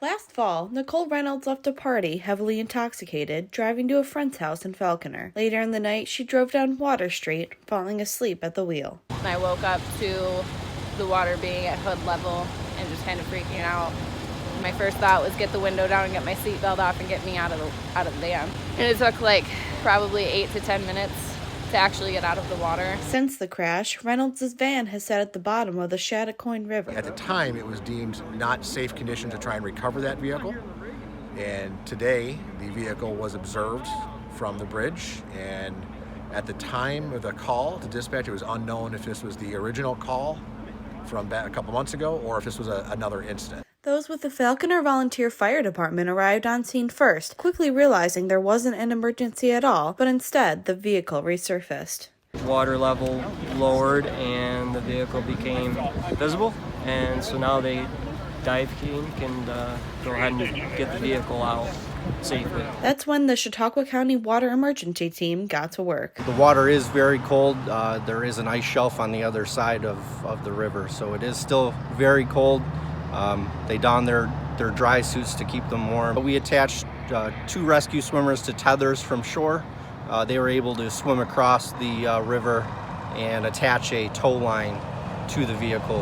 Last fall, Nicole Reynolds left a party heavily intoxicated, driving to a friend's house in Falconer. Later in the night, she drove down Water Street, falling asleep at the wheel. I woke up to the water being at hood level and just kind of freaking out. My first thought was get the window down and get my seatbelt off and get me out of the van. And it took probably 8 to 10 minutes to actually get out of the water. Since the crash, Reynolds' van has sat at the bottom of the Chattacoin River. At the time, it was deemed not safe condition to try and recover that vehicle. And today, the vehicle was observed from the bridge. And at the time of the call to dispatch, it was unknown if this was the original call from a couple months ago or if this was another incident. Those with the Falconer Volunteer Fire Department arrived on scene first, quickly realizing there wasn't an emergency at all, but instead the vehicle resurfaced. Water level lowered and the vehicle became visible, and so now they dive kink and go ahead and get the vehicle out safely. That's when the Chautauqua County Water Emergency Team got to work. The water is very cold. There is an ice shelf on the other side of the river, so it is still very cold. They don their dry suits to keep them warm. We attached 2 rescue swimmers to tethers from shore. They were able to swim across the river and attach a tow line to the vehicle,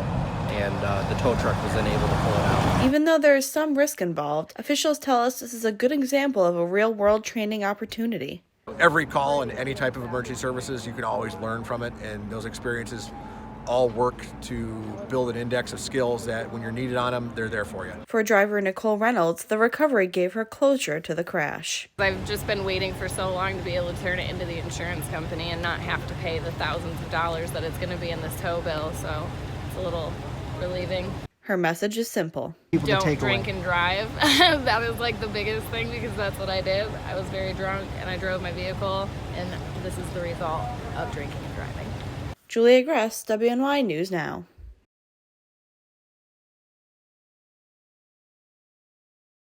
and the tow truck was then able to pull it out. Even though there is some risk involved, officials tell us this is a good example of a real-world training opportunity. Every call and any type of emergency services, you can always learn from it, and those experiences all work to build an index of skills that when you're needed on them, they're there for you. For driver Nicole Reynolds, the recovery gave her closure to the crash. I've just been waiting for so long to be able to turn it into the insurance company and not have to pay the thousands of dollars that it's going to be in this tow bill, so it's a little relieving. Her message is simple. Don't drink and drive. That is the biggest thing, because that's what I did. I was very drunk and I drove my vehicle, and this is the result of drinking and driving. Julia Gress, WNY News Now.